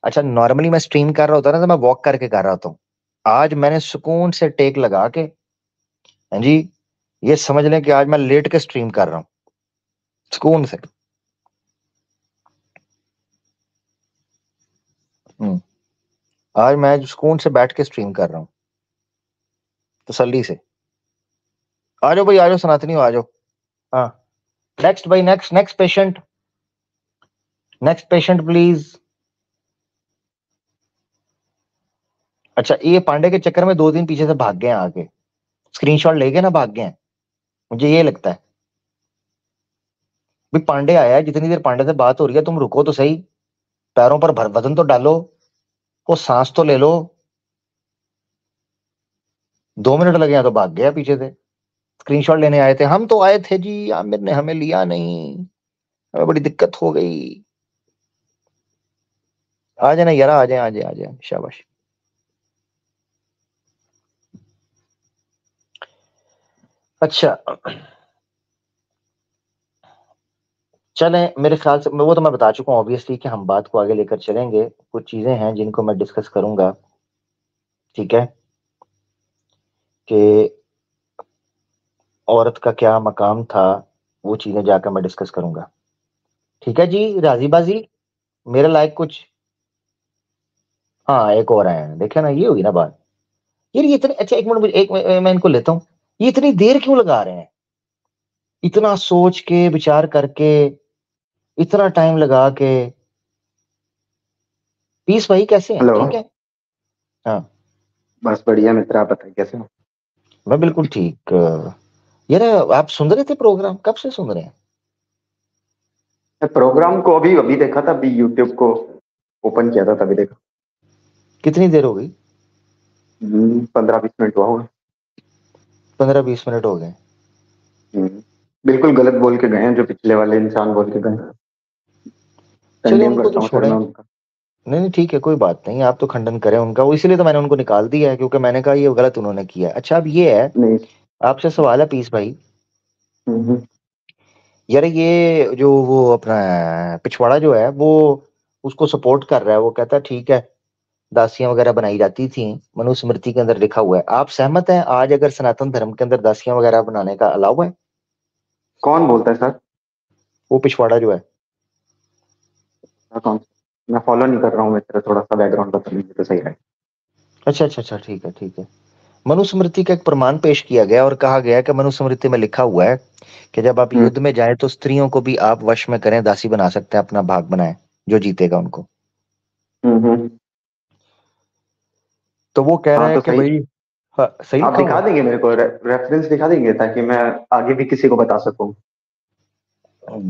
अच्छा, नॉर्मली मैं स्ट्रीम कर रहा होता ना तो मैं वॉक करके कर रहा होता हूँ। आज मैंने सुकून से टेक लगा के, हाँ जी, ये समझ लें कि आज मैं लेट के स्ट्रीम कर रहा हूँ सुकून से। हम्म। आज मैं सुकून से बैठ के स्ट्रीम कर रहा हूँ तसल्ली से। आ जाओ भाई, आ जाओ सनातनी, आ जाओ। हाँ, नेक्स्ट भाई, next next patient, next patient please. अच्छा, ये पांडे के चक्कर में 2 दिन पीछे से भाग गए हैं आके, स्क्रीनशॉट लेके ना भाग गए हैं, मुझे ये लगता है। भाई पांडे आया है, जितनी देर पांडे से बात हो रही है तुम रुको तो सही, पैरों पर भर वजन तो डालो, वो सांस तो ले लो। 2 मिनट लगे हैं तो भाग गया पीछे से। स्क्रीनशॉट लेने आए थे, हम तो आए थे जी, आमिर ने हमें लिया नहीं, हमें बड़ी दिक्कत हो गई। आ जाए ना यार, आ जाए आ जाए आ जाए, शाबाश। अच्छा, चलें, मेरे ख्याल से वो तो मैं बता चुका हूँ ऑब्वियसली कि हम बात को आगे लेकर चलेंगे। कुछ चीजें हैं जिनको मैं डिस्कस करूंगा, ठीक है, कि औरत का क्या मकाम था, वो चीजें जाकर मैं डिस्कस करूंगा। ठीक है जी, राजी बाजी, मेरे लायक कुछ। हाँ, एक और आए हैं, देखे ना, ये हुई ना बात। यार ये इतने, अच्छा एक मिनट, मुझे एक मैं इनको लेता हूँ। ये इतनी देर क्यों लगा रहे हैं, इतना सोच के विचार करके, इतना टाइम लगा के। पीस भाई कैसे हैं, हेलो। ठीक है? हाँ, बस बढ़िया मित्र, आप बताइए कैसे हो। मैं बिल्कुल ठीक। यार, आप सुन रहे थे प्रोग्राम, कब से सुन रहे हैं? मैं प्रोग्राम को अभी अभी देखा था, अभी यूट्यूब को ओपन किया था तभी देखा। कितनी देर हो गई? 15-20 मिनट हुआ होगा। 15-20 मिनट हो गए? हम्म, बिल्कुल गलत बोल के गए हैं जो पिछले वाले इंसान बोल के गए। चलिए, कंडेम उनको तो करता हूँ सर छोड़ें। मैं उनका। नहीं नहीं, ठीक है, कोई बात नहीं, आप तो खंडन करें उनका, वो इसीलिए तो मैंने उनको निकाल दिया है, क्योंकि मैंने कहा ये गलत उन्होंने किया है। अच्छा, अब ये है, नहीं। आपसे सवाल है पीस भाई। हम्म, यार ये जो वो अपना पिछवाड़ा जो है वो उसको सपोर्ट कर रहा है, वो कहता है ठीक है, दासियां वगैरह बनाई जाती थी, मनुस्मृति के अंदर लिखा हुआ है। आप सहमत हैं आज अगर सनातन धर्म के अंदर दासियां वगैरह बनाने का अलाउ है? कौन बोलता है सर? वो पिछवाड़ा जो है। कौन? मैं फॉलो नहीं कर रहा हूँ मित्र, थोड़ा सा बैकग्राउंड बता दीजिए तो सही रहे। अच्छा अच्छा अच्छा, ठीक है ठीक है। मनुस्मृति का एक प्रमाण पेश किया गया और कहा गया कि मनुस्मृति में लिखा हुआ है कि जब आप हम्म युद्ध में जाए तो स्त्रियों को भी आप वश में करें, दासी बना सकते हैं, अपना भाग बनाए, जो जीतेगा उनको। हम्म। तो वो कह रहा हाँ है तो कि सही। भाई, हाँ, सही आप लिखा हुआ दिखा है। देंगे मेरे को रेफरेंस दिखा देंगे ताकि मैं आगे भी किसी को बता सकूं।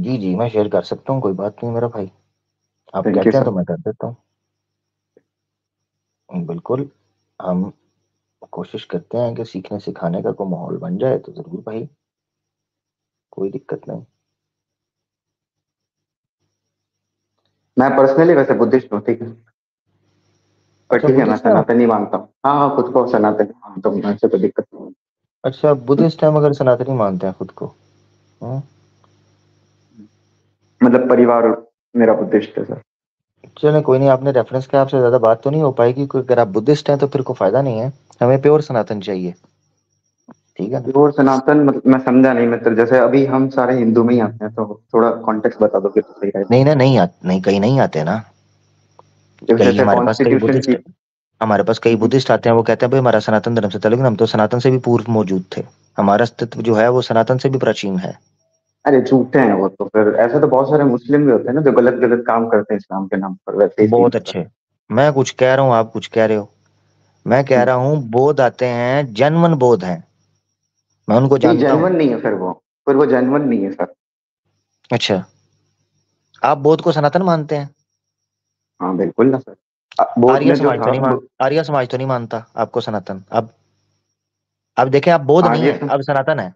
जी जी, मैं शेयर कर सकता हूँ, कोई बात नहीं मेरा भाई, आप थैंक यू कहते हैं सर। तो मैं कर देता हूँ, बिल्कुल। हम कोशिश करते हैं कि सीखने सिखाने का कोई माहौल बन जाए तो जरूर भाई, कोई दिक्कत नहीं। मैं पर्सनली वैसे बुद्धिस्ट हूँ, ठीक है। पर अच्छा, ठीक है, मैं बुद्धिस्ट है आप? सनातनी मानता हूँ। हाँ हाँ, खुद को सनातनी मानता हूँ मैं, ऐसे कोई दिक्कत नहीं अच्छा, है। बुद्धिस्ट है मगर सनातनी मानते हैं खुद को? हम्म। मतलब परिवार मेरा बुद्धिस्ट है सर। चलो कोई नहीं, आपने रेफरेंस किया, आपसे ज्यादा बात तो नहीं हो पाएगी, क्योंकि अगर आप बुद्धिस्ट हैं तो फिर कोई फायदा नहीं है, हमें प्योर सनातन चाहिए, ठीक है ना? और सनातन मतलब मैं समझा नहीं मित्र, जैसे अभी हम सारे हिंदू में ही आते हैं, तो थोड़ा कॉन्टेक्स्ट बता दोगे तो सही रहेगा। नहीं ना, नहीं नहीं, कहीं नहीं आते ना। कई जैसे हमारे पास कई कॉन्स्टिट्यूशन बुद्धिस्ट, की। हमारे पास कई बुद्धिस्ट आते हैं, वो कहते हैं भाई हमारा सनातन धर्म से ताल्लुक नहीं, हम तो सनातन से भी पूर्व मौजूद थे, हमारा अस्तित्व जो है वो सनातन से भी प्राचीन है। अरे झूठे हैं वो तो, फिर ऐसे तो बहुत सारे मुस्लिम भी होते हैं ना जो गलत गलत काम करते हैं इस्लाम के नाम पर, वैसे ही सीन बहुत होता अच्छे। मैं कुछ कह रहा हूँ, आप कुछ कह रहे हो। मैं कह है। रहा हूँ बौद्ध आते हैं, जन्मन बौद्ध हैं, मैं उनको नहीं जानता हूँ। जेन्युइन नहीं है फिर वो जेन्युइन नहीं है सर। अच्छा, आप बौद्ध को सनातन मानते हैं? हाँ बिल्कुल ना सर। बोध आर्य में जो समाज तो था नहीं मान, आर्य समाज तो नहीं मानता आपको सनातन। अब देखें, आप बौद्ध नहीं आर्य है, सम, अब सनातन है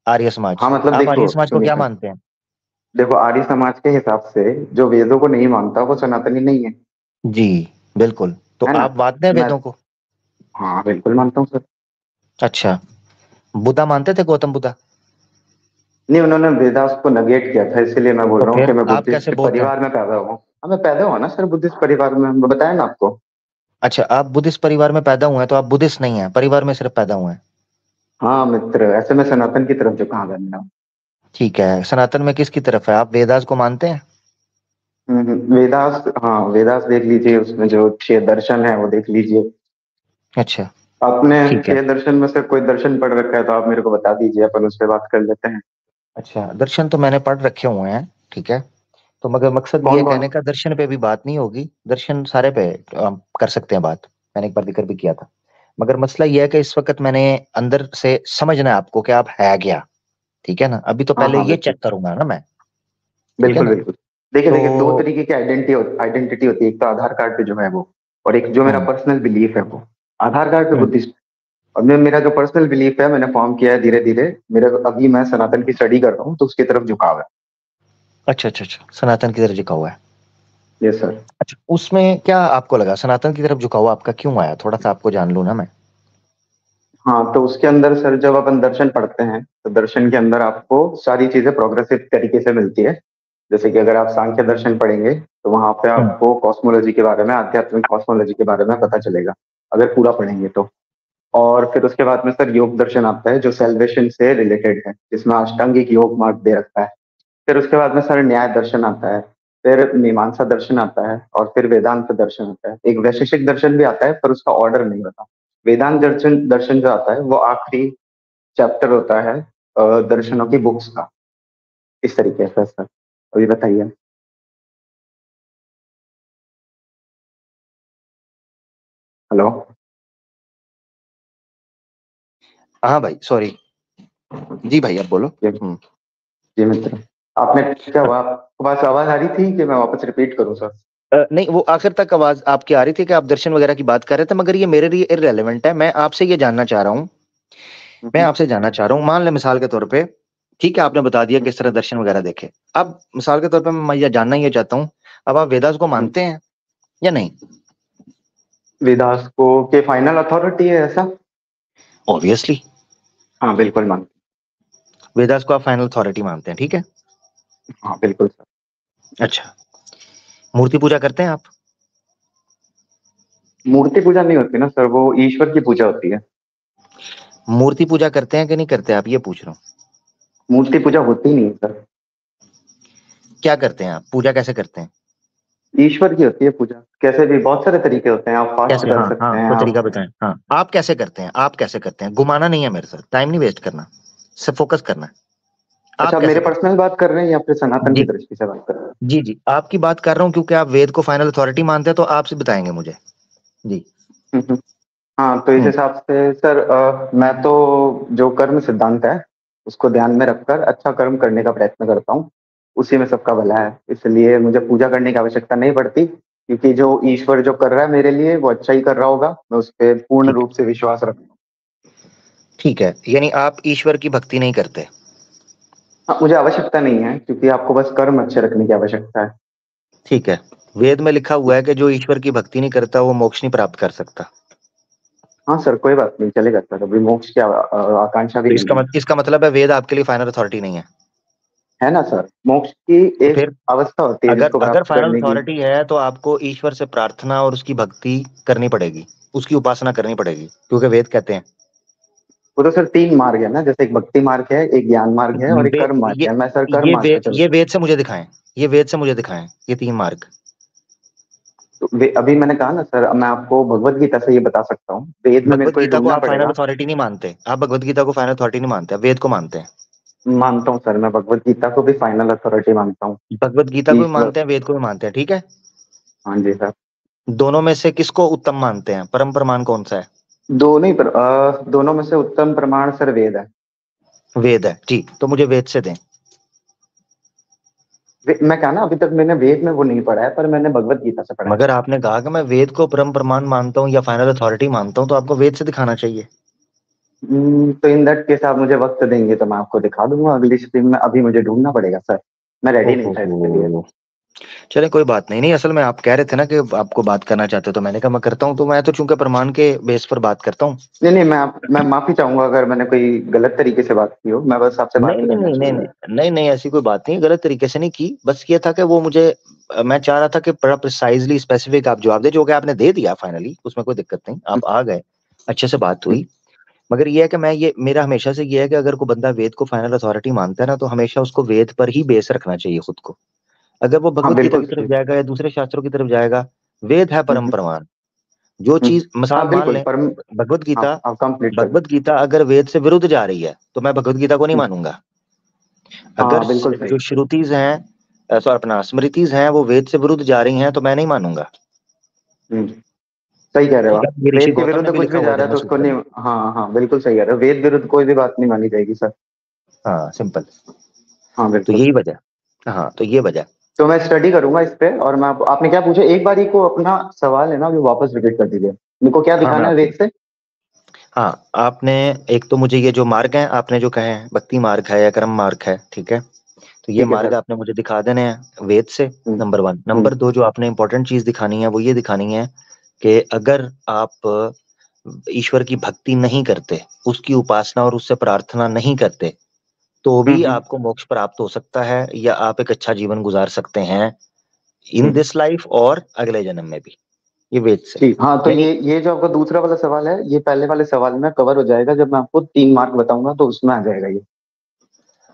आर्य हाँ समाज। मतलब आप आर्य देखो समाज को सुनिए क्या सर। मानते हैं? देखो आर्य समाज के हिसाब से जो वेदों को नहीं मानता वो सनातनी नहीं है। जी, बिल्कुल, तो है ना। आप मानते हैं मैं वेदों को? हाँ बिल्कुल मानता हूँ सर। अच्छा, बुद्धा मानते थे, गौतम बुद्धा? नहीं, उन्होंने वेदास को नगेट किया था, इसलिए मैं बोल तो रहा हूँ कि फिर मैं आप कैसे बुद्धिस्ट बौद्ध हैं? परिवार में पैदा हुआ हूँ। हाँ, मैं पैदा हुआ ना सर बुद्धिस्ट परिवार में, मैं बताया ना आपको। अच्छा, आप बुद्धिस्ट परिवार में पैदा हुए हैं, तो आप बुद्धिस्ट नहीं हैं, परिवार में सिर्फ पैदा हुए हैं। हाँ मित्र, ऐसे मैं सनातन की तरफ झुका हुआ है। ठीक है, सनातन में किसकी तरफ है, आप वेदास को मानते हैं? वेदास, हाँ वेदास देख लीजिए, उसमें जो 6 दर्शन है वो देख लीजिए। अच्छा। आपने ठीक है। 6 दर्शन में से कोई दर्शन पढ़ रखा है तो आप मेरे को बता दीजिए, अपन उस पर बात कर लेते हैं। अच्छा, दर्शन तो मैंने पढ़ रखे हुए हैं। ठीक है। तो मगर मकसद ये कौन है कौन? कहने का, दर्शन पे भी बात नहीं होगी, दर्शन सारे पे कर सकते हैं बात। मैंने एक बार जिक्र भी किया था। मगर मसला ये है कि इस वक्त मैंने अंदर से समझना है आपको कि आप है क्या। ठीक है ना, अभी तो हाँ पहले हाँ ये बिल्कुल, चेक करूंगा ना मैं। ठीक है बिल्कुल ना। बिल्कुल। देखिए तो देखिए, 2 तरीके की आइडेंटिटी होती है, एक तो आधार कार्ड पे जो है वो, और एक जो मेरा हम्म पर्सनल बिलीफ है वो। आधार कार्ड पे हम्म। बुद्धिस्ट। और मैं, मेरा जो पर्सनल बिलीफ है मैंने फॉर्म किया है धीरे धीरे। मेरा अभी मैं सनातन की स्टडी कर रहा हूँ तो उसकी तरफ झुकाव है। अच्छा अच्छा अच्छा, सनातन की तरफ झुका हुआ है। ये सर। अच्छा, उसमें क्या आपको लगा सनातन की तरफ झुकाव आपका क्यों आया, थोड़ा सा आपको जान लूं ना मैं। हाँ, तो उसके अंदर सर जब अपन दर्शन पढ़ते हैं तो दर्शन के अंदर आपको सारी चीजें प्रोग्रेसिव तरीके से मिलती है। जैसे कि अगर आप सांख्य दर्शन पढ़ेंगे तो वहां पे हम्म आपको कॉस्मोलॉजी के बारे में, आध्यात्मिक कॉस्मोलॉजी के बारे में पता चलेगा, अगर पूरा पढ़ेंगे तो। और फिर उसके बाद में सर योग दर्शन आता है जो सेल्वेशन से रिलेटेड है, जिसमें अष्टांगिक योग मार्ग दे रखा है। फिर उसके बाद में सर न्याय दर्शन आता है। फिर मीमांसा दर्शन आता है और फिर वेदांत दर्शन आता है। एक वैशेषिक दर्शन भी आता है पर उसका ऑर्डर नहीं होता। वेदांत दर्शन दर्शन जो आता है वो आखिरी चैप्टर होता है दर्शनों की बुक्स का। इस तरीके से सर, अभी बताइए। हेलो। हाँ भाई, सॉरी। जी भाई, आप बोलो। जी, हम्म। जी मित्र। आपने क्या हुआ, आपके पास आवाज आ रही थी कि मैं वापस रिपीट करूं सर? नहीं, वो आखिर तक आवाज आपकी आ रही थी कि आप दर्शन वगैरह की बात कर रहे थे, मगर ये मेरे लिए इररेलेवेंट है। मैं आपसे ये जानना चाह रहा हूँ। मैं हम्म, आपसे जानना चाह रहा हूँ, मान ले मिसाल के तौर पे, ठीक है, आपने बता दिया किस तरह दर्शन वगैरह देखे। अब मिसाल के तौर पे मैं ये जानना ये चाहता हूँ, अब आप वेदास को हम्म। मानते हैं या नहीं? वेदास को के फाइनल अथॉरिटी है ऐसा? ऑब्वियसली। हाँ बिल्कुल मान। वेदास को आप फाइनल अथॉरिटी मानते हैं, ठीक है। हाँ बिल्कुल सर। अच्छा, मूर्ति पूजा करते हैं आप? मूर्ति पूजा नहीं होती ना सर, वो ईश्वर की पूजा होती है। मूर्ति पूजा करते हैं कि नहीं करते, आप ये पूछ रहा हूँ। मूर्ति पूजा होती नहीं है सर। क्या करते हैं आप, पूजा कैसे करते हैं? ईश्वर की होती है पूजा। कैसे भी बहुत सारे तरीके होते हैं, आप फास्ट कैसे, कर हाँ सकते हाँ, हैं कोई आप। तरीका बताएं, हाँ। आप कैसे करते हैं, आप कैसे करते हैं, घुमाना नहीं है मेरे साथ, टाइम नहीं वेस्ट करना, सिर्फ फोकस करना है। अच्छा, आप आप कैसे मेरे करते पर्सनल बात कर रहे हैं या फिर सनातन हैं? की जी। दृष्टि से बात कर रहे हैं? जी जी, आपकी बात कर रहा हूँ क्योंकि आप वेद को फाइनल अथॉरिटी मानते हैं, तो आपसे बताएंगे मुझे। जी। हम्म, हम्म। हाँ, तो इस हम्म। हिसाब से सर मैं तो जो कर्म सिद्धांत है उसको ध्यान में रखकर अच्छा कर्म करने का प्रयत्न करता हूँ। उसी में सबका भला है, इसलिए मुझे पूजा करने की आवश्यकता नहीं पड़ती, क्योंकि जो ईश्वर जो कर रहा है मेरे लिए वो अच्छा ही कर रहा होगा, मैं उस पर पूर्ण ठीक। रूप से विश्वास रखता हूँ। ठीक है, यानी आप ईश्वर की भक्ति नहीं करते। हाँ, मुझे आवश्यकता नहीं है, क्योंकि आपको बस कर्म अच्छे रखने की आवश्यकता है। ठीक है। वेद में लिखा हुआ है कि जो ईश्वर की भक्ति नहीं करता वो मोक्ष नहीं प्राप्त कर सकता। हाँ सर, कोई बात नहीं, चलेगा सर, अभी मोक्ष की आकांक्षा भी तो नहीं है। इसका मतलब है वेद आपके लिए फाइनल अथॉरिटी नहीं है। है ना सर, मोक्ष की तो एक फिर अवस्था होती है अगर जिसको अगर प्राप्त फाइनल करने की। अथॉरिटी है तो आपको ईश्वर से प्रार्थना और उसकी भक्ति करनी पड़ेगी, उसकी उपासना करनी पड़ेगी, क्योंकि वेद कहते हैं। वो तो सर 3 मार्ग है ना, जैसे एक भक्ति मार्ग है, एक ज्ञान मार्ग है और एक कर्म मार्ग है। मैं सर कर्म मार्ग पे ये चलता हूँ। वेद से मुझे दिखाएं। ये वेद से मुझे दिखाएं, ये 3 मार्ग। तो अभी मैंने कहा ना सर, मैं आपको भगवत गीता से ये बता सकता हूँ, वेद में मेरे भगवत को ये गीता को ढूंढना आप फाइनल पड़ेगा। अथॉरिटी नहीं मानते, आप भगवत गीता को फाइनल अथॉरिटी नहीं मानते, आप वेद को मानते हैं। मानता हूँ सर, मैं भगवत गीता को भी फाइनल अथॉरिटी मानता हूँ। भगवत गीता को भी ईश्वर। मानते हैं, वेद को भी मानते हैं, ठीक है। हाँ जी सर। दोनों में से किसको उत्तम मानते हैं, परम प्रमाण कौन सा है? दोनों में से उत्तम प्रमाण सर वेद है। वेद है, ठीक, तो मुझे वेद से दें। मैं कहा ना, अभी तक मैंने वेद में वो नहीं पढ़ा है, पर मैंने भगवत गीता से पढ़ा है। मगर आपने कहा कि मैं वेद को परम प्रमाण मानता हूँ या फाइनल अथॉरिटी मानता हूँ, तो आपको वेद से दिखाना चाहिए। तो इन दैट केस आप मुझे वक्त देंगे तो मैं आपको दिखा दूंगा अगली स्ट्रीम में, अभी मुझे ढूंढना पड़ेगा सर। मैं रेडी नहीं था इसके लिए। ओहो, चले कोई बात नहीं। नहीं, असल में आप कह रहे थे ना कि आपको बात करना चाहते हो, तो मैंने कहा मैं करता हूँ। तो मैं तो चूंकि प्रमाण के बेस पर बात करता हूँ। नहीं नहीं, मैं माफी चाहूंगा अगर मैंने कोई गलत तरीके से बात की हो। मैं बस आपसे बात नहीं ही नहीं करना नहीं नहीं चाहूंगा। नहीं नहीं नहीं, ऐसी कोई बात नहीं, गलत तरीके से नहीं की। बस ये था कि वो मुझे मैं चाह रहा था कि बड़ा प्रिसाइजली स्पेसिफिक आप जवाब दे, जो कि आपने दे दिया फाइनली, उसमें कोई दिक्कत नहीं, आप आ गए, अच्छे से बात हुई। मगर ये है कि मैं ये मेरा हमेशा से ये है कि अगर कोई बंदा वेद को फाइनल अथॉरिटी मानता है ना, तो हमेशा उसको वेद पर ही बेस रखना चाहिए खुद को। अगर वो हाँ भगवत गीता बिल्कुल की तरफ सही। जाएगा या दूसरे शास्त्रों की तरफ जाएगा, वेद है परम प्रमाण। जो हम्म, चीज मिसाल हाँ मान बिल्कुल लें, परम। भगवत हाँ गीता, आप कंप्लीट करें। भगवत गीता अगर वेद से विरुद्ध जा रही है तो मैं भगवत गीता को नहीं मानूंगा। अगर हाँ बिल्कुल सही। जो श्रुतिज हैं, सॉरी अपना स्मृतिज हैं, वो वेद से विरुद्ध जा रही हैं, तो मैं नहीं मानूंगा। हम्म, सही कह रहे हो ठीक है, आप। ये ऋषि वेद के गौतम ने विरुद्ध भी कुछ लिखा भी हुआ जा है रहा है धर्म तो उसको सूत्र में। नहीं। हाँ हाँ बिल्कुल सही कह रहे हो, वेद विरुद्ध कोई भी बात नहीं मानी जाएगी सर। हाँ, सिंपल। हाँ तो बिल्कुल। यही वजह। हाँ, तो ये वजह। तो मैं स्टडी करूंगा इस पे। और मैं आपने क्या पूछा एक बार को अपना सवाल है ना वो वापस रिपीट कर दीजिए। मेरे को क्या हाँ, मैं दिखाना है आपको, वेद से? हाँ, आपने एक तो मुझे ये जो मार्ग हैं आपने जो कहे हैं, भक्ति मार्ग है या कर्म मार्ग है, ठीक है, तो ये ठीक है मार्ग सर। आपने मुझे दिखा देने हैं वेद से। हम्म नंबर वन। हम्म नंबर दो, जो आपने इंपॉर्टेंट चीज दिखानी है वो ये दिखानी है कि अगर आप ईश्वर की भक्ति नहीं करते, उसकी उपासना और उससे प्रार्थना नहीं करते, तो भी हम्म आपको मोक्ष प्राप्त हो सकता है, या आप एक अच्छा जीवन गुजार सकते हैं इन हम्म। दिस लाइफ और अगले जन्म में भी। ये वेद से। ठीक। हाँ तो यानी ये जो आपका दूसरा वाला सवाल है ये पहले वाले सवाल में कवर हो जाएगा जब मैं आपको 3 मार्क बताऊंगा तो उसमें आ जाएगा ये।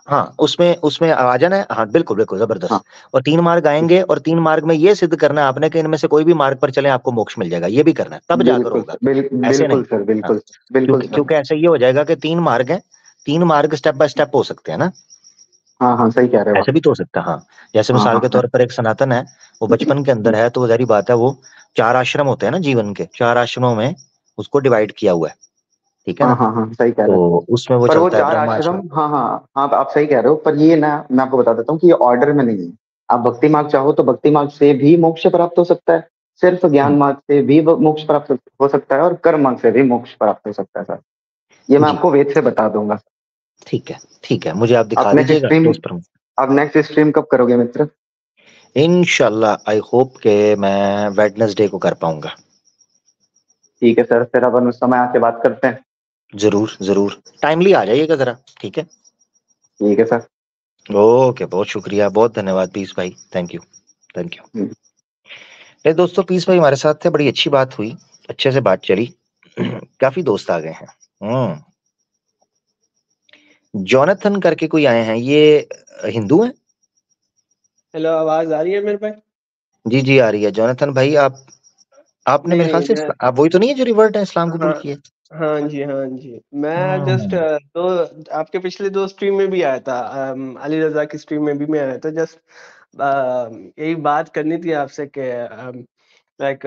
हाँ, उसमें उसमें आ जाना है। हाँ, बिल्कुल बिल्कुल, जबरदस्त। हाँ और 3 मार्ग आएंगे, और 3 मार्ग में ये सिद्ध करना है आपने कि इनमें से कोई भी मार्ग पर चले आपको मोक्ष मिल जाएगा, ये भी करना है, तब जाकर बिल्कुल होगा। सर। ऐसे नहीं। बिल्कुल सर। हाँ, बिल्कुल सर। बिल्कुल क्योंकि सर। क्योंकि ऐसे ये हो जाएगा कि 3 मार्ग हैं, 3 मार्ग स्टेप बाय स्टेप हो सकते हैं ना। हाँ हाँ सही कह रहे हो आप। ऐसे भी तो हो सकता है, हाँ। जैसे हाँ मिसाल हाँ के हाँ। तौर पर एक सनातन है, वो बचपन के अंदर है, तो वो जारी बात है, वो 4 आश्रम होते हैं ना जीवन के, 4 आश्रमों में उसको डिवाइड किया हुआ है, ठीक है हाँ ना। हाँ हाँ सही कह रहे तो हो। उसमें वो पर वो चलता है 4 आश्रम, ब्रह्माश्रम। हाँ हाँ हाँ आप सही कह रहे हो। पर ये ना मैं आपको बता देता हूँ कि ये ऑर्डर में नहीं है। आप भक्ति मार्ग चाहो तो भक्ति मार्ग से भी मोक्ष प्राप्त हो सकता है। सिर्फ ज्ञान हम्म, मार्ग से भी मोक्ष प्राप्त हो सकता है और कर्म मार्ग से भी मोक्ष प्राप्त हो सकता है सर। ये मैं जी, आपको वेद से बता दूंगा। ठीक है ठीक है, मुझे आप आप दिखा नेक्स्ट दीजिएगा स्ट्रीम तो उस पर। आप नेक्स्ट स्ट्रीम कब करोगे मित्र? इंशाल्लाह आई होप के मैं वेडनेसडे को कर पाऊंगा। ठीक है सर, फिर अपन उस समय आके बात करते हैं। जरूर जरूर, टाइमली आ जाइएगा जरा, ठीक है। ठीक है सर। ओके, बहुत शुक्रिया, बहुत धन्यवाद पीस भाई, thank you. Thank you. Hmm. मेरे दोस्तों, पीस भाई हमारे साथ थे, बड़ी अच्छी बात हुई, अच्छे से बात चली। काफी दोस्त आ गए हैं। जॉनथन करके कोई आए हैं, ये हिंदू हैं? हेलो, आवाज आ रही है मेरे पास? जी जी, आ रही है। जॉनथन भाई, आप आपने नहीं मेरे ख्याल नहीं से मैं। आप वही तो नहीं है जो रिवर्ट है, इस्लाम कबूल हाँ किए? हाँ जी, हाँ जी। मैं जस्ट हम्म। दो आपके पिछले 2 स्ट्रीम में भी आया था। अली रजा की स्ट्रीम में भी मैं आया था। जस्ट यही बात करनी थी आपसे कि लाइक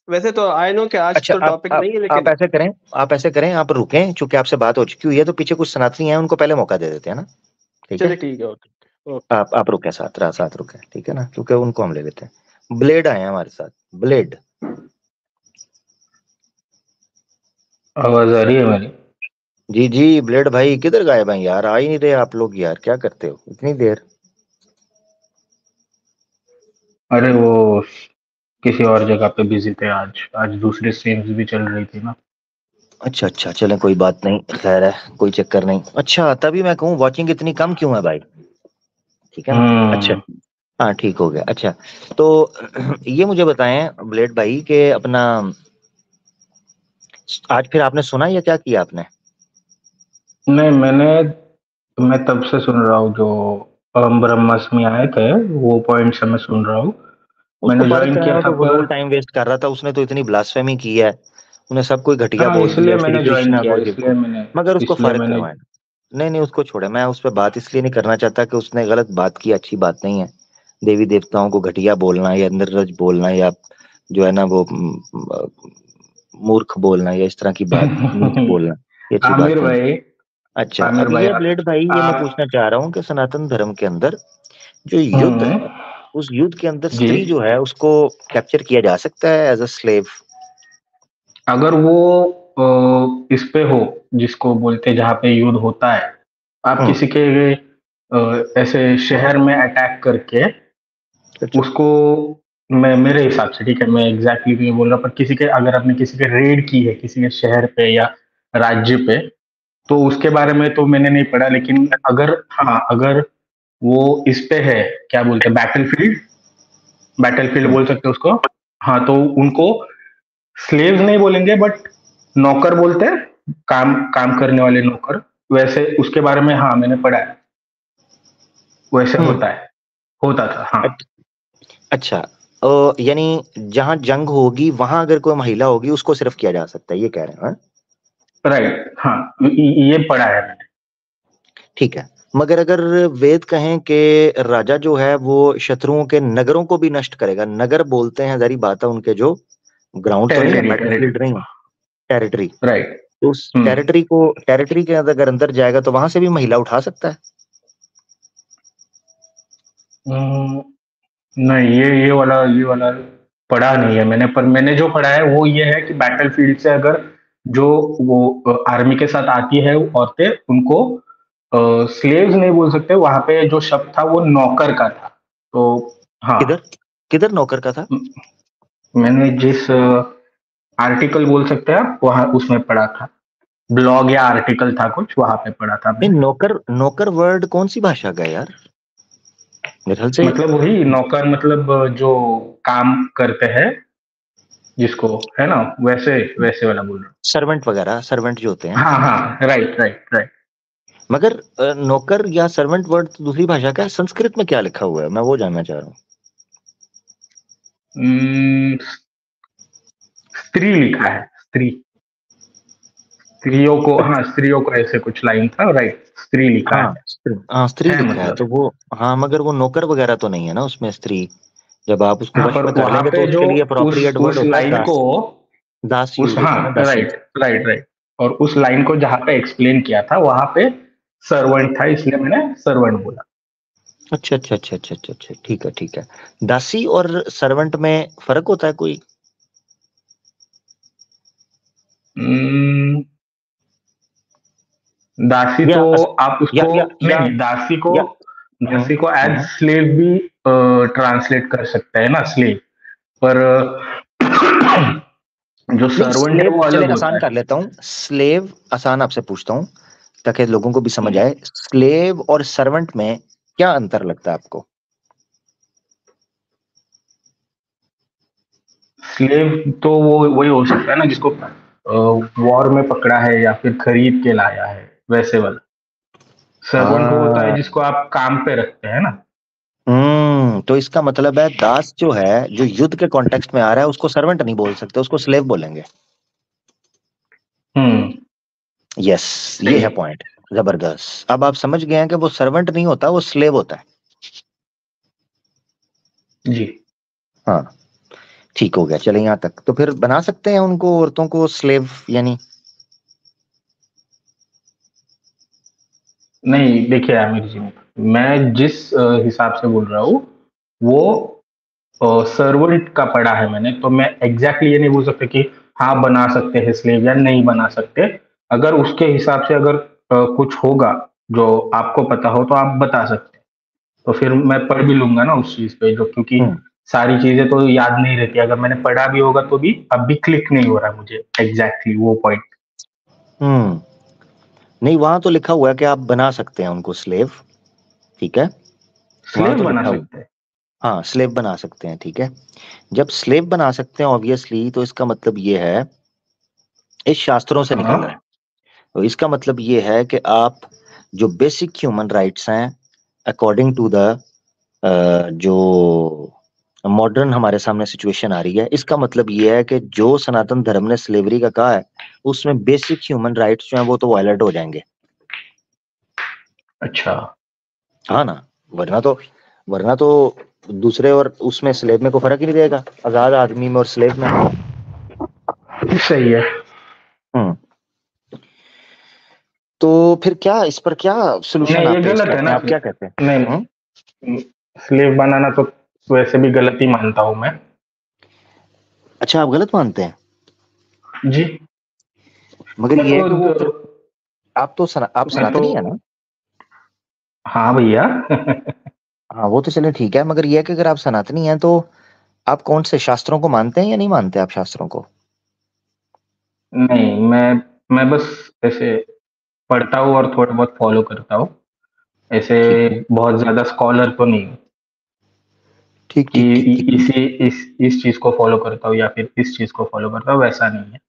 वैसे तो आई नो कि आज अच्छा, तो आप टॉपिक आप नहीं है आप लेकिन। ऐसे करें, आप ऐसे करें, आप रुकें, चूंकि आपसे बात हो चुकी हुई है, तो पीछे कुछ सनातनी हैं, उनको पहले मौका दे देते हैं ना, ठीक है। चलिए ठीक है, ओके ओके। आप रुकें, साथ रुकें, ठीक है ना, क्योंकि उनको हम ले लेते हैं। ब्लेड आए हैं हमारे साथ, ब्लेड। आवाज आ रही है मेरी? जी जी, ब्लेड भाई किधर गायब हैं यार, आ ही नहीं रहे आप लोग यार, क्या करते हो इतनी देर? अरे वो किसी और जगह पे बिजी थे। आज आज दूसरी स्ट्रीम्स भी चल रही थी ना। अच्छा अच्छा, चलें कोई बात नहीं, खैर है, कोई चक्कर नहीं। अच्छा, तभी मैं कहूँ वॉचिंग इतनी कम क्यों है भाई, ठीक है ना। अच्छा, हम्म। हाँ ठीक हो गया। अच्छा, तो ये मुझे बताएं ब्लेड भाई के अपना, आज फिर आपने सुना या क्या किया आपने? नहीं, मैं तब से सुन रहा हूँ जो ब्रह्मास्मि आए थे, वो पॉइंट से मैं सुन रहा हूँ। उसको मैंने बंद ज्वाइन किया कराना था तो पर। फजूल टाइम वेस्ट कर रहा था, उसने तो इतनी ब्लास्फेमी की है, उन्हें सब कोई घटिया हाँ, बोल दिया इसलिए है, श्री मैंने ज्वाइन कृष्णा किया, को, जीव को। मगर उसको इसलिए फर्क मैंने करवाएं। नहीं नहीं, उसको छोड़े, मैं उस पर बात इसलिए नहीं करना चाहता कि उसने गलत बात की, अच्छी बात नहीं है। देवी देवताओं को घटिया बोलना या निर्लज बोलना, या जो है ना वो मूर्ख बोलना, या इस तरह की बात नीच बोलना, ये अच्छी आमिर बात नहीं। भाई। अच्छा, आमिर अब भाई ये ब्लेड भाई, ये मैं आप। पूछना चाह रहा हूँ कि सनातन धर्म के अंदर जो युद्ध हम्म। है, उस युद्ध के अंदर जी। स्त्री जो है उसको कैप्चर किया जा सकता है एज अ स्लेव? अगर वो इस पे हो, जिसको बोलते जहाँ पे युद्ध होता है, आप हम्म। किसी के ऐसे शहर में अटैक करके उसको मैं मेरे हिसाब से, ठीक है, मैं एग्जैक्टली नहीं बोल रहा, पर किसी के, अगर आपने किसी के रेड की है किसी के शहर पे या राज्य पे, तो उसके बारे में तो मैंने नहीं पढ़ा, लेकिन अगर, हाँ, अगर वो इस पे है, क्या बोलते हैं, बैटलफील्ड बोल सकते हैं उसको। हाँ, तो उनको स्लेव्स नहीं बोलेंगे, बट नौकर बोलते हैं, काम काम करने वाले नौकर। वैसे उसके बारे में, हाँ, मैंने पढ़ा है, वैसे होता है, होता था, हाँ। अच्छा, यानी जहां जंग होगी वहां अगर कोई महिला होगी उसको सिर्फ किया जा सकता है, ये कह रहे हैं? हाँ? राइट, हाँ, ये पढ़ा है मैंने। ठीक है, मगर अगर वेद कहें कि राजा जो है वो शत्रुओं के नगरों को भी नष्ट करेगा, नगर बोलते हैं, जारी बात है, उनके जो ग्राउंड तो नहीं है, बैटलफील्ड नहीं है, टेरिटरी, राइट। तो उस टेरिटरी के अगर अंदर जाएगा तो वहां से भी महिला उठा सकता है? नहीं, ये वाला पढ़ा नहीं है मैंने, पर मैंने जो पढ़ा है वो ये है कि बैटलफील्ड से अगर जो वो आर्मी के साथ आती है औरतें, उनको स्लेव्स नहीं बोल सकते, वहां पे जो शब्द था वो नौकर का था। तो हाँ, किधर किधर नौकर का था? मैंने जिस आर्टिकल बोल सकते हैं आप, वहां उसमें पढ़ा था, ब्लॉग या आर्टिकल था कुछ, वहां पे पढ़ा था नहीं, मैंने। नौकर नौकर वर्ड कौन सी भाषा का है यार? मेरे ख्याल से मतलब वही नौकर, मतलब जो काम करते हैं जिसको, है ना, वैसे वैसे वाला बोल रहा हूँ। सर्वेंट वगैरह, सर्वेंट जो होते हैं। हाँ, हाँ, राइट, राइट, राइट। मगर नौकर या सर्वेंट वर्ड तो दूसरी भाषा का है, संस्कृत में क्या लिखा हुआ है, मैं वो जानना चाह रहा हूँ। स्त्री लिखा है, स्त्री, स्त्रियों को, हाँ, स्त्रियों को ऐसे कुछ लाइन था, राइट, स्त्री लिखा हाँ, हाँ, स्त्री है लिखा है तो मतलब। वो, हाँ, मगर वो नौकर वगैरह तो नहीं है ना उसमें स्त्री। जब आप उसको हाँ, वश पर में कर वहां लेंगे तो पे जो उसके लिए अप्रोप्रिएट वर्ड उस होता है लाइन को, दास। दास उस, यूज हाँ, होता है ना, दासी। राइट, राइट, राइट, और उस लाइन को जहां पे एक्सप्लेन किया था वहां पे सर्वेंट था, इसलिए मैंने सर्वेंट बोला। अच्छा, अच्छा, अच्छा, अच्छा, अच्छा, अच्छा, ठीक है, ठीक है। दासी और सर्वेंट में फर्क होता है कोई? हम्म, दासी या तो अस, आप या उसको, या नहीं, या नहीं, दासी को, या दासी को एज हम्म। स्लेव भी ट्रांसलेट कर सकते हैं ना, स्लेव, पर जो नहीं, सर्वेंट है स्लेव वो चले, अलग होता आसान है। कर लेता हूँ, स्लेव आसान आपसे पूछता हूँ ताकि लोगों को भी समझ हम्म, आए, स्लेव और सर्वेंट में क्या अंतर लगता है आपको? स्लेव तो वो वही हो सकता है ना जिसको वॉर में पकड़ा है या फिर खरीद के लाया है, वैसे वाला। सर्वेंट वो होता है हाँ। जिसको आप काम पे रखते हैं ना। तो इसका मतलब है दास जो है, जो युद्ध के कॉन्टेक्स्ट में आ रहा है, उसको सर्वेंट नहीं बोल सकते, उसको स्लेव बोलेंगे। हम्म, यस, ये सही है है। पॉइंट। जबरदस्त, अब आप समझ गए हैं कि वो सर्वेंट नहीं होता, वो स्लेव होता है। जी, हाँ, ठीक हो गया, चले यहाँ तक तो फिर बना सकते हैं उनको, औरतों को स्लेव यानी? नहीं, देखिए आमिर जी, मैं जिस हिसाब से बोल रहा हूँ वो सर्वेंट का पढ़ा है मैंने, तो मैं एग्जैक्टली ये नहीं बोल सकता कि हाँ बना सकते हैं स्लेव या नहीं बना सकते। अगर उसके हिसाब से अगर कुछ होगा जो आपको पता हो तो आप बता सकते हैं, तो फिर मैं पढ़ भी लूंगा ना उस चीज पे, जो, क्योंकि हम्म। सारी चीजें तो याद नहीं रहती, अगर मैंने पढ़ा भी होगा तो भी अब भी क्लिक नहीं हो रहा मुझे एग्जैक्टली वो पॉइंट। हम्म। नहीं, वहां तो लिखा हुआ है कि आप बना सकते हैं उनको स्लेव, ठीक है, वहां स्लेव तो बना लिखा हुआ। सकते हैं। हाँ, स्लेव बना सकते हैं, ठीक है। जब स्लेव बना सकते हैं ऑब्वियसली, तो इसका मतलब ये है, इस शास्त्रों से निकल रहा है, हाँ, तो इसका मतलब ये है कि आप जो बेसिक ह्यूमन राइट्स हैं, अकॉर्डिंग टू द जो मॉडर्न हमारे सामने सिचुएशन आ रही है, इसका मतलब ये है कि जो सनातन धर्म ने स्लेवरी का कहा है, उसमें बेसिक ह्यूमन राइट्स जो हैं वो तो वायलेट हो जाएंगे। अच्छा, हाँ ना, वरना तो दूसरे और उसमें स्लेव में कोई फर्क ही नहीं रहेगा, आजाद आदमी में और स्लेव में। सही है। हम्म। तो फिर क्या, इस पर क्या सोल्यूशन नहीं, आप ये पेश गलत है करते ना हैं, आप फिर। क्या कहते हैं? हम्म। नहीं, स्लेव बनाना तो वैसे भी गलत ही मानता हूं मैं। अच्छा, आप गलत मानते हैं? जी, मगर मैं ये है कि वो फिर, तो आप मैं तो सनातनी है ना? हाँ भैया। हाँ वो तो चले ठीक है, मगर ये है कि अगर आप सनातनी हैं तो आप कौन से शास्त्रों को मानते हैं या नहीं मानते आप शास्त्रों को? नहीं, मैं बस ऐसे पढ़ता हूँ और थोड़ा बहुत फॉलो करता हूँ। ऐसे ठीक है, बहुत ज़्यादा स्कॉलर तो नहीं हूँ ठीक कि ठीक ठीक ठीक। इस चीज़ को फॉलो करता हूँ या फिर इस चीज़ को फॉलो करता हूँ, वैसा नहीं है।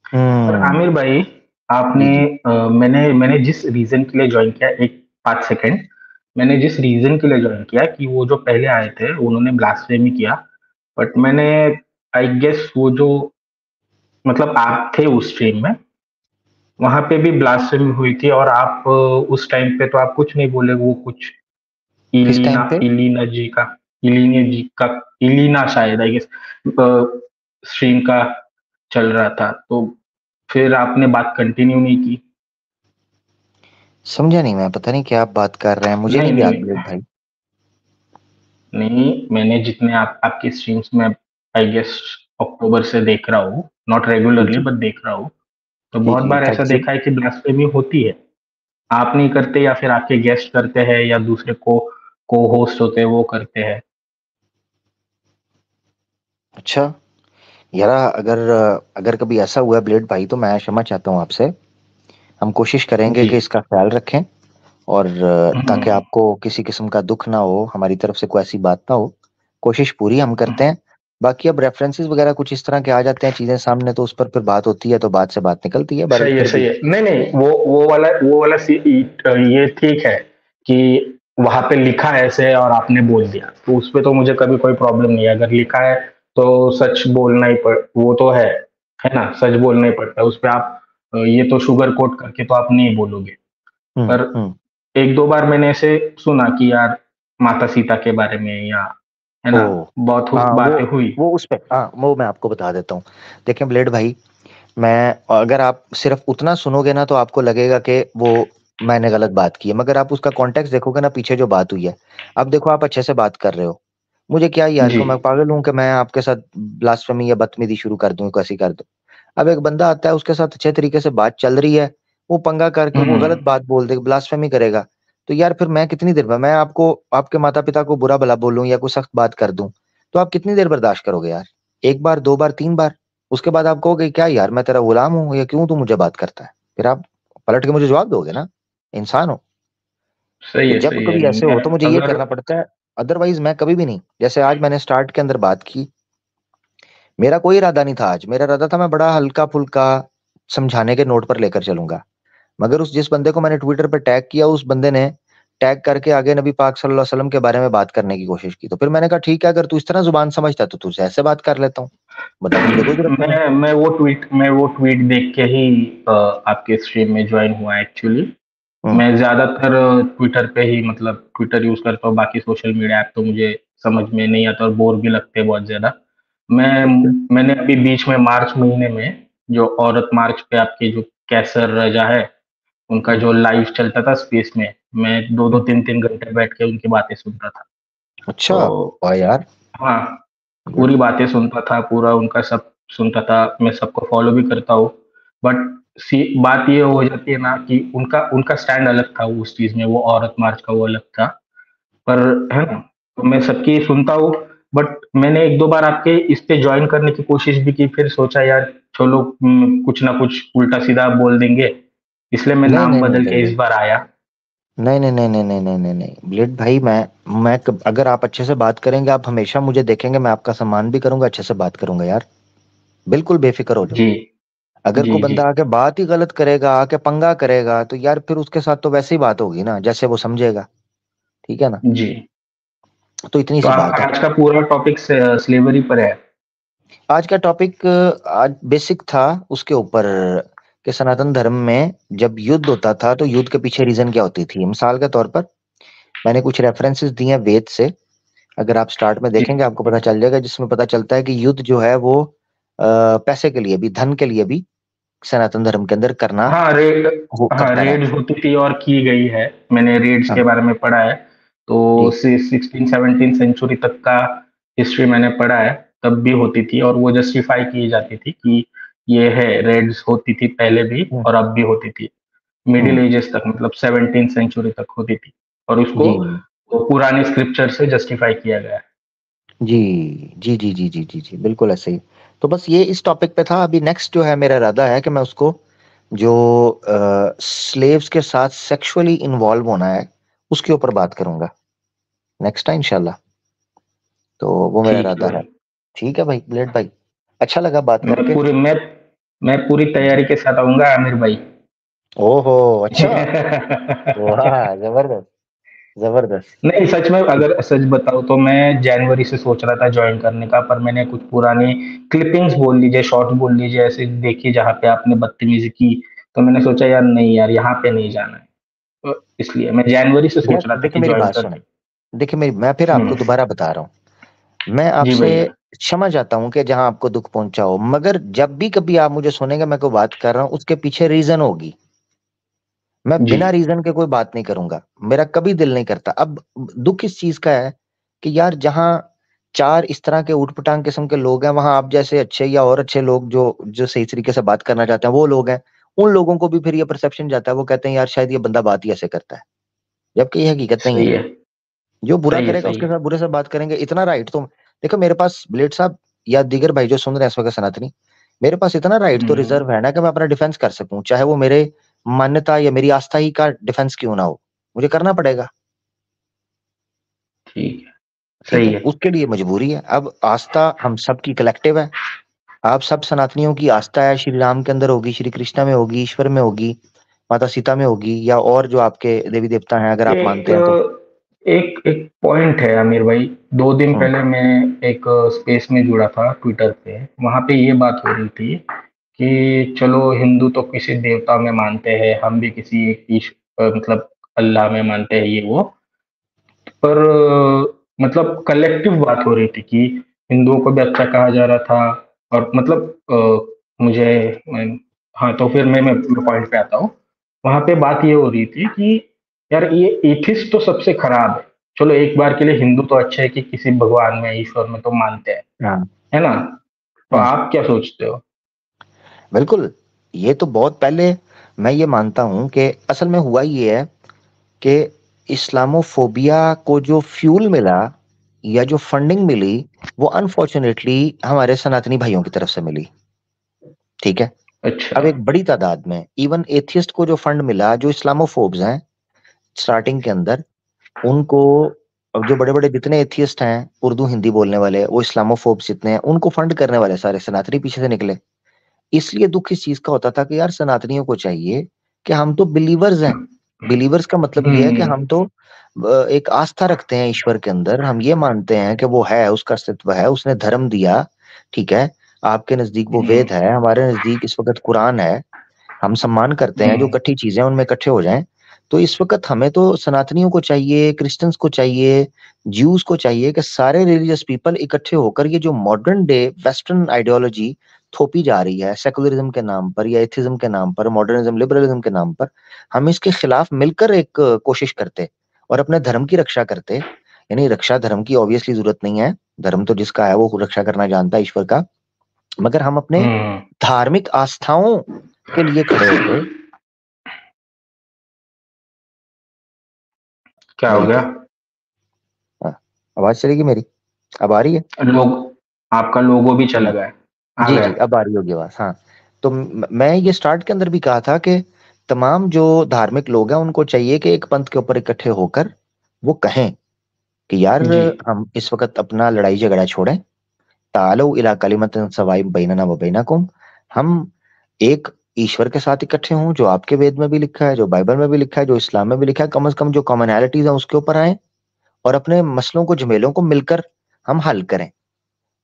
पर हम्म। आमिर भाई, आपने जी जी। मैंने मैंने जिस रीज़न के लिए जॉइन किया, एक 5 सेकंड, मैंने जिस रीज़न के लिए जॉइन किया कि वो जो पहले आए थे उन्होंने ब्लास्फेमी किया, बट मैंने आई गेस वो जो मतलब आप थे उस स्ट्रीम में, वहाँ पे भी ब्लास्फेमी हुई थी और आप उस टाइम पे तो आप कुछ नहीं बोले, वो कुछ किस टाइम इलीना पे? इलीना जी का इलीना जी का इलीना शायद आई गेस स्ट्रीम का चल रहा था, तो फिर आपने बात कंटिन्यू नहीं की। समझा नहीं मैं, पता नहीं क्या आप बात कर रहे हैं, मुझे नहीं नहीं याद नहीं बुलेट भाई। नहीं, मैंने जितने आपकी स्ट्रीम्स में आई गेस अक्टूबर से देख रहा हूँ, नॉट जी रेगुलरली जी बट देख रहा हूँ, तो जी बहुत जी, बार ऐसा थैंक यू। देखा है कि ब्लास्फेमी होती है। आप नहीं करते या फिर आपके गेस्ट करते हैं या दूसरे को होस्ट होते हैं वो करते हैं। अच्छा, यार अगर अगर कभी ऐसा हुआ है ब्लेड भाई तो मैं क्षमा चाहता हूँ आपसे। हम कोशिश करेंगे जी। कि इसका ख्याल रखें, और ताकि हम्म, आपको किसी किस्म का दुख ना हो, हमारी तरफ से कोई ऐसी बात ना हो। कोशिश पूरी हम करते हैं। बाकी अब रेफरेंसेस वगैरह कुछ इस तरह के आ जाते हैं चीजें सामने, तो उस पर फिर बात होती है, तो बात से बात निकलती है, पर सही है फिर सही भी। है, नहीं नहीं, वो वाला ये ठीक है कि वहां पे लिखा है ऐसे और आपने बोल दिया, तो उस पे तो मुझे कभी कोई प्रॉब्लम नहीं है। अगर लिखा है तो सच बोलना ही पड़, वो तो है ना, सच बोलना ही पड़ता है उस पे। आप ये तो शुगर कोट करके तो आप नहीं बोलोगे। पर हम्म। एक दो बार मैंने ऐसे सुना कि यार माता सीता के बारे में, या है ओ, ना, बहुत हाँ बातें हुई। वो उस पे, हाँ वो मैं आपको बता देता हूँ। देखें ब्लेड भाई, मैं अगर आप सिर्फ उतना सुनोगे ना तो आपको लगेगा कि वो मैंने गलत बात की है, मगर आप उसका कॉन्टेक्स्ट देखोगे ना, पीछे जो बात हुई है। अब देखो, आप अच्छे से बात कर रहे हो, मुझे क्या यार जी। को मैं पागल हूं कि मैं आपके साथ ब्लास्फेमी या बदतमीजी शुरू कर दूं, कैसी कर दूं? अब एक बंदा आता है, उसके साथ अच्छे तरीके से बात चल रही है, वो पंगा करके वो हम्म। गलत बात बोल दे, ब्लास्फेमी करेगा। तो यार फिर मैं कितनी देर में मैं आपको, आपके माता पिता को बुरा भला बोलूं या कोई सख्त बात कर दूं, तो आप कितनी देर बर्दाश्त करोगे यार? एक बार, दो बार, तीन बार, उसके बाद आप कहोगे क्या यार मैं तेरा गुलाम हूँ, या क्यों तू मुझे बात करता है? फिर आप पलट के मुझे जवाब दोगे ना, इंसान हो। तो जब सही है, कभी ऐसे मैं हो तो मुझे ये अगर करना पड़ता है, अदरवाइज मैं कभी भी नहीं। जैसे आज मैंने स्टार्ट के अंदर बात की, मेरा कोई इरादा नहीं था आज, मेरा इरादा था मैं बड़ा हल्का फुल्का समझाने के नोट पर लेकर चलूंगा। मगर उस जिस बंदे को मैंने ट्विटर पे टैग किया, उस बंदे ने टैग करके आगे नबी पाक सल्लल्लाहु अलैहि वसल्लम के बारे में बात करने की कोशिश की, तो फिर मैंने कहा ठीक है, अगर तू इस तरह जुबान समझता है तो तुझसे ऐसे बात कर लेता हूँ, वरना तो मुझे कोई जरूरत नहीं है। मैं वो ट्वीट देख के ही आपके स्ट्रीम में ज्वाइन हुआ एक्चुअली। हम्म। मैं ज्यादातर ट्विटर पे ही, मतलब ट्विटर यूज करता हूँ, बाकी सोशल मीडिया ऐप तो मुझे समझ में नहीं आता और बोर भी लगते हैं बहुत ज्यादा। मैं ठीक है। मैंने अभी बीच में मार्च महीने में जो औरत मार्च पे आपके जो कैसर रजा है, उनका हम्म जो लाइव चलता था स्पेस में, मैं दो दो हम्म। तीन तीन घंटे बैठ के उनकी बातें सुनता था। अच्छा। तो वाह यार। हाँ, गुड। पूरी बातें सुनता था, पूरा उनका सब सुनता था। मैं सबको फॉलो भी करता हूँ, बट सी बात ये हो जाती है ना कि उनका उनका स्टैंड अलग था उस चीज में, वो औरत मार्च का वो अलग था। पर है ना, तो मैं सबकी सुनता हूँ, बट मैंने एक दो बार आपके इस पे ज्वाइन करने की कोशिश भी की, फिर सोचा यार चलो कुछ ना कुछ उल्टा सीधा बोल देंगे, इसलिए मैं नहीं नाम नहीं नहीं बदल नहीं के इस नहीं बार आया। नहीं नहीं नहीं नहीं नहीं नहीं नहीं नहीं ब्लेड भाई, अगर आप अच्छे से बात करेंगे, आप हमेशा मुझे देखेंगे, मैं आपका सम्मान भी करूंगा, अच्छे से बात करूंगा यार। बिल्कुल बेफिक्र हो जाओ। जी अगर जी कोई जी बंदा आके बात ही गलत करेगा, आके पंगा करेगा, तो यार फिर उसके साथ तो वैसे ही बात होगी ना जैसे वो समझेगा। ठीक है ना? जी। तो इतनी तो सी बात आपका है। आज का पूरा टॉपिक स्लेवरी पर है। आज का टॉपिक आज बेसिक था उसके ऊपर, कि सनातन धर्म में जब युद्ध होता था तो युद्ध के पीछे रीजन क्या होती थी। मिसाल के तौर पर मैंने कुछ रेफरेंसेस दिए हैं वेद से, अगर आप स्टार्ट में जी। देखेंगे आपको पता चल जाएगा, जिसमें पता चलता है कि युद्ध जो है वो पैसे के लिए भी, धन के लिए भी सनातन धर्म के अंदर करना हाँ रेड वो हाँ, करता रहा रेड्स है। होती थी और की गई है, मैंने रेड्स के हाँ बारे में पढ़ा है। तो जी। 16-17 सेंचुरी तक का हिस्ट्री मैंने पढ़ा है, तब भी होती थी और वो जस्टिफाई की जाती थी कि ये है, रेड्स होती थी पहले भी हम्म और अब भी होती थी। मिडिल हम्म। एजेस तक, मतलब 17 सेंचुरी तक होती थी, और उसको जी तो पुराने स्क्रिप्चर से जस्टिफाई किया गया है। जी जी जी जी जी जी जी बिल्कुल ऐसे ही। तो बस ये इस टॉपिक पे था। अभी नेक्स्ट जो है मेरा इरादा है कि मैं उसको जो स्लेव्स के साथ सेक्सुअली इन्वॉल्व होना है उसके ऊपर बात करूंगा नेक्स्ट टाइम इंशाल्लाह। तो वो मेरा ठीक है इरादा है। भाई। ठीक है भाई ब्लेड भाई, अच्छा लगा बात मैं करके। पूरे मैं पूरी तैयारी के साथ आऊंगा आमिर भाई। ओहो अच्छा, वाह जबरदस्त जबरदस्त। नहीं, सच में अगर सच बताऊं तो मैं जनवरी से सोच रहा था ज्वाइन करने का, पर मैंने कुछ पुरानी क्लिपिंग्स बोल लीजिए, शॉर्ट बोल लीजिए, ऐसे देखी जहाँ पे आपने बदतमीजी की, तो मैंने सोचा यार नहीं यार, यहाँ पे नहीं जाना है। तो इसलिए मैं जनवरी से यार सोच रहा था देखिए कि मेरी ज्वाइन बात सुने, करके। देखिए मेरी, मैं फिर आपको हम्म। दोबारा बता रहा हूँ, मैं जी आपसे भैया। क्षमा चाहता हूँ कि जहां आपको दुख पहुंचा हो, मगर जब भी कभी आप मुझे सुनेंगे मैं कोई बात कर रहा हूँ उसके पीछे रीजन होगी। मैं जी। बिना रीजन के कोई बात नहीं करूंगा, मेरा कभी दिल नहीं करता। अब दुख इस चीज का है कि यार जहां चार इस तरह के ऊटपटांग किस्म के लोग हैं, वहां आप जैसे अच्छे या और अच्छे लोग जो जो सही तरीके से बात करना चाहते हैं वो लोग हैं, उन लोगों को भी फिर ये परसेप्शन जाता है, वो कहते हैं यार शायद ये बंदा बात ही ऐसे करता है, जबकि ये हकीकत नहीं है। सही है। जो बुरा सही है। करेगा सही उसके है। साथ बुरे से बात करेंगे, इतना राइट तो देखो मेरे पास ब्लेड साहब या दीगर भाई जो सुन रहे हैं इस वक्त सनातनी, मेरे पास इतना राइट तो हम्म। रिजर्व है ना कि मैं अपना डिफेंस कर सकूं, चाहे वो मेरे मान्यता या मेरी आस्था ही का डिफेंस क्यों ना हो, मुझे करना पड़ेगा। ठीक है। ठीक सही है, है। उसके लिए मजबूरी है। अब आस्था हम सबकी कलेक्टिव है, आप सब सनातनियों की आस्था है, श्री राम के अंदर होगी, श्री कृष्णा में होगी, ईश्वर में होगी, माता सीता में होगी, या और जो आपके देवी देवता हैं अगर आप एक मानते हैं तो। एक एक पॉइंट है आमिर भाई। 2 दिन हम्म पहले मैं एक स्पेस में जुड़ा था ट्विटर पे, वहां पे ये बात हो रही थी कि चलो हिंदू तो किसी देवता में मानते हैं, हम भी किसी एक मतलब अल्लाह में मानते हैं, ये वो। पर मतलब कलेक्टिव बात हो रही थी कि हिंदुओं को भी अच्छा कहा जा रहा था। और मतलब मुझे हाँ, तो फिर मैं पॉइंट पे आता हूँ। वहां पे बात ये हो रही थी कि यार ये एथिस्ट तो सबसे खराब है। चलो एक बार के लिए हिंदू तो अच्छे है कि किसी भगवान में, ईश्वर में तो मानते हैं, हाँ है ना? तो हम्म आप क्या सोचते हो? बिल्कुल। ये तो बहुत पहले मैं ये मानता हूं कि असल में हुआ ये है कि इस्लामोफोबिया को जो फ्यूल मिला या जो फंडिंग मिली, वो अनफॉर्चुनेटली हमारे सनातनी भाइयों की तरफ से मिली। ठीक है, अच्छा। अब एक बड़ी तादाद में इवन एथियस्ट को जो फंड मिला, जो इस्लामोफोब्स हैं स्टार्टिंग के अंदर, उनको, अब जो बड़े बड़े जितने एथियस्ट हैं उर्दू हिंदी बोलने वाले, वो इस्लामोफोब्स जितने हैं उनको फंड करने वाले सारे सनातनी पीछे से निकले। इसलिए दुख इस चीज का होता था कि यार सनातनियों को चाहिए कि हम तो बिलीवर्स हैं। बिलीवर्स का मतलब ये है कि हम्म। हम तो एक आस्था रखते हैं ईश्वर के अंदर, हम ये मानते हैं कि वो है, उसका अस्तित्व है, उसने धर्म दिया। ठीक है, आपके नजदीक वो हम्म। वेद है, हमारे नजदीक इस वक्त कुरान है, हम सम्मान करते हैं जो हम्म। इकट्ठी चीजें उनमें इकट्ठे हो जाएं। तो इस वक्त हमें तो सनातनियों को चाहिए, क्रिश्चियंस को चाहिए, ज्यूज को चाहिए कि सारे रिलीजियस पीपल इकट्ठे होकर ये जो मॉडर्न डे वेस्टर्न आइडियोलॉजी थोपी जा रही है सेकुलरिज्म के नाम पर या एथिज्म के नाम पर, मॉडर्निज्म लिबरलिज्म के नाम पर, हम इसके खिलाफ मिलकर एक कोशिश करते और अपने धर्म की रक्षा करते। यानी रक्षा धर्म की ऑब्वियसली जरूरत नहीं है, धर्म तो जिसका है वो रक्षा करना जानता है ईश्वर का, मगर हम अपने हम्म। धार्मिक आस्थाओं के लिए खड़े होते क्या हो गया? मिलके। हाँ, आवाज चलेगी मेरी, अब आ रही है? लोग आपका लोगो भी चला हम्म, गया। आ जी गया। जी अब आ रही होगी आवाज। हाँ, तो मैं ये स्टार्ट के अंदर भी कहा था कि तमाम जो धार्मिक लोग हैं उनको चाहिए कि एक पंथ के ऊपर इकट्ठे होकर वो कहें कि यार जी। हम इस वक्त अपना लड़ाई झगड़ा छोड़ें, तालो इला कलिमतिन सवाइम बैनना व बैनकुम, हम एक ईश्वर के साथ इकट्ठे हों, जो आपके वेद में भी लिखा है, जो बाइबल में भी लिखा है, जो इस्लाम में भी लिखा है, कम से कम जो कॉमनैलिटीज है उसके ऊपर आए और अपने मसलों को झमेलों को मिलकर हम हल करें।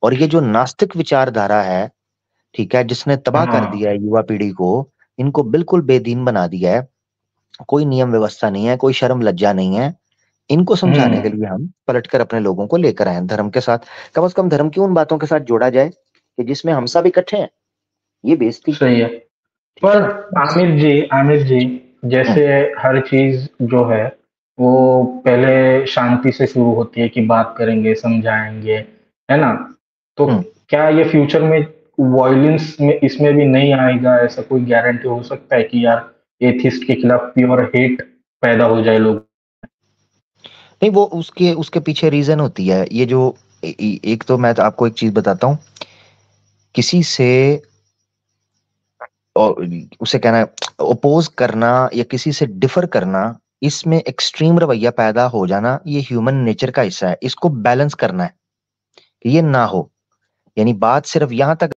और ये जो नास्तिक विचारधारा है, ठीक है, जिसने तबाह कर हाँ। दिया है युवा पीढ़ी को, इनको बिल्कुल बेदीन बना दिया है, कोई नियम व्यवस्था नहीं है, कोई शर्म लज्जा नहीं है, इनको समझाने के हम्म। लिए हम पलटकर अपने लोगों को लेकर आए धर्म के साथ। कम से कम धर्म की उन बातों के साथ जोड़ा जाए कि जिसमें हम सब इकट्ठे हैं, ये बेइज्जती। सही है। ठीक पर है बस। आमिर जी, हम्म जैसे हर चीज जो है वो पहले शांति से शुरू होती है कि बात करेंगे, समझाएंगे, है ना? तो हम्म क्या ये फ्यूचर में वॉयलेंस में इसमें भी नहीं आएगा? ऐसा कोई गारंटी हो सकता है कि यार एथिस्ट के खिलाफ प्योर हेट पैदा हो जाए लोग? नहीं, वो उसके उसके पीछे रीजन होती है। ये जो एक तो मैं तो आपको एक चीज बताता हूँ, किसी से और उसे कहना ओपोज करना या किसी से डिफर करना, इसमें एक्सट्रीम रवैया पैदा हो जाना, ये ह्यूमन नेचर का हिस्सा है। इसको बैलेंस करना है कि ये ना हो। यानी बात सिर्फ यहां तक